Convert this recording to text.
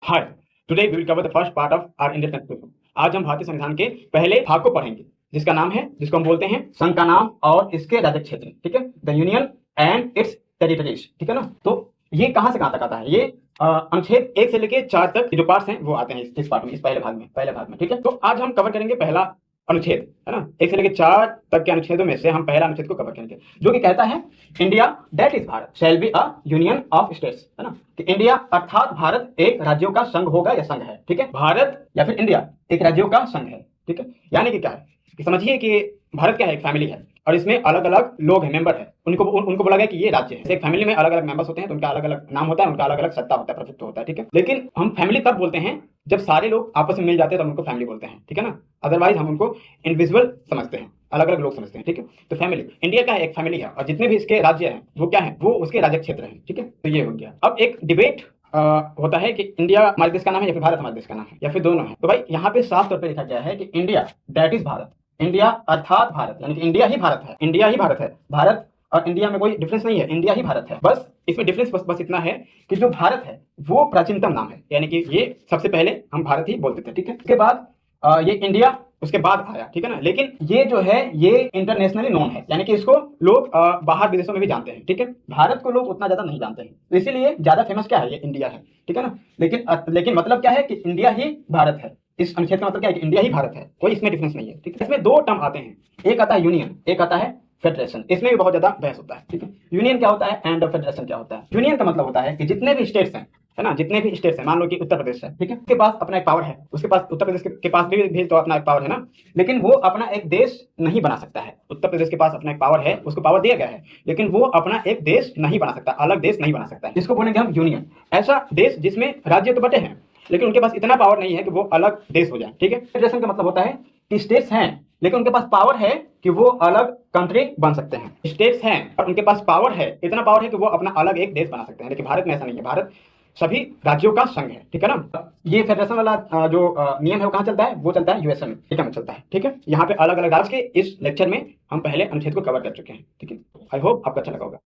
Hi, today we will cover the first part of our Indian constitution. आज हम भारतीय संविधान के पहले भाग को पढ़ेंगे, जिसका नाम है, जिसको हम बोलते हैं संघ का नाम और इसके राज्य क्षेत्र। ठीक है, the union and it's territories. ठीक है ना। तो ये कहां से कहां तक आता है? ये अनुच्छेद 1 से लेके 4 तक जो पार्ट्स हैं वो आते हैं इस पार्ट में, इस पहले भाग में। ठीक है, तो आज हम कवर करेंगे पहला अनुच्छेद, है ना। 1 से लेके 4 तक के अनुच्छेदों में से हम पहला अनुच्छेद को कवर करेंगे, जो कि कहता है India that is Bharat shall be a union of states, है ना। कि इंडिया अर्थात भारत एक राज्यों का संघ होगा या संघ है। ठीक है, भारत या फिर इंडिया एक राज्यों का संघ है। ठीक है, यानी कि क्या है कि समझिए कि भारत क्या है, एक फैमिली है और इसमें अलग अलग लोग हैं, मेंबर है। उनको बोला गया कि ये राज्य है। एक फैमिली में अलग अलग मेंबर्स होते हैं, तो उनका अलग अलग नाम होता है, उनका अलग अलग सत्ता होता है, प्रभुत्व होता है। ठीक है, लेकिन हम फैमिली तब बोलते हैं जब सारे लोग आपस में मिल जाते हैं, तो हम उनको फैमिली बोलते हैं। ठीक है ना। अदरवाइज हम उनको इंडिविजुअल समझते हैं, अलग अलग लोग समझते हैं। ठीक है, तो फैमिली इंडिया का एक फैमिली है और जितने भी इसके राज्य हैं वो क्या है, वो उसके राज्य क्षेत्र हैं। ठीक है, तो ये हो गया। अब एक डिबेट होता है कि इंडिया हमारे देश का नाम है या फिर भारत हमारे देश का नाम है या फिर दोनों है। तो भाई यहाँ पे साफ तौर पे लिखा गया है कि India that is Bharat. India अर्थात भारत, यानी कि इंडिया ही भारत है। इंडिया ही भारत है। भारत और इंडिया में कोई डिफरेंस नहीं है, इंडिया ही भारत है। बस इसमें डिफरेंस बस इतना है कि जो भारत है वो प्राचीनतम नाम है, यानी कि ये सबसे पहले हम भारत ही बोलते थे। ठीक है, उसके बाद ये इंडिया उसके बाद आया। ठीक है ना। लेकिन ये जो है ये इंटरनेशनली नोन है, यानी कि इसको लोग बाहर विदेशों में भी जानते हैं। ठीक है, भारत को लोग उतना ज्यादा नहीं जानते हैं, तो इसीलिए ज्यादा फेमस क्या है, ये इंडिया है। ठीक है ना। लेकिन मतलब क्या है कि इंडिया ही भारत है। इस अनुच्छेद का मतलब क्या है कि इंडिया ही भारत है, कोई इसमें डिफरेंस नहीं है। ठीक है, इसमें दो टर्म आते हैं, एक आता है यूनियन, एक आता है फेडरेशन। इसमें भी बहुत ज्यादा बहस होता है। ठीक है, यूनियन क्या होता है एंड फेडरेशन क्या होता है। यूनियन का मतलब होता है कि जितने भी स्टेट्स हैं, है ना, जितने भी स्टेट्स हैं, मान लो कि उत्तर प्रदेश है। ठीक है, उसके पास अपना एक पावर है, उसके पास उत्तर प्रदेश के पास भी तो अपना एक पावर है ना। लेकिन वो अपना एक देश नहीं बना सकता है। उत्तर प्रदेश के पास अपना एक पावर है, उसको पावर दिया गया है, लेकिन वो अपना एक देश नहीं बना सकता, अलग देश नहीं बना सकता है। इसको बोलेंगे हम यूनियन। ऐसा देश जिसमें राज्य तो बटे हैं लेकिन उनके पास इतना पावर नहीं है कि वो अलग देश हो जाए। ठीक है, फेडरेशन का मतलब होता है कि स्टेट्स हैं लेकिन उनके पास पावर है कि वो अलग कंट्री बन सकते हैं। स्टेट्स हैं और उनके पास पावर है, इतना पावर है कि वो अपना अलग एक देश बना सकते हैं। लेकिन भारत में ऐसा नहीं है, भारत सभी राज्यों का संघ है। ठीक है ना। ये फेडरेशन वाला जो नियम है वो कहाँ चलता है, वो चलता है यूएसए में, अमेरिका में चलता है। ठीक है, यहाँ पे अलग अलग राज्य के इस लेक्चर में हम पहले अनुच्छेद को कवर कर चुके हैं। ठीक है, आई होप आपको अच्छा लगा होगा।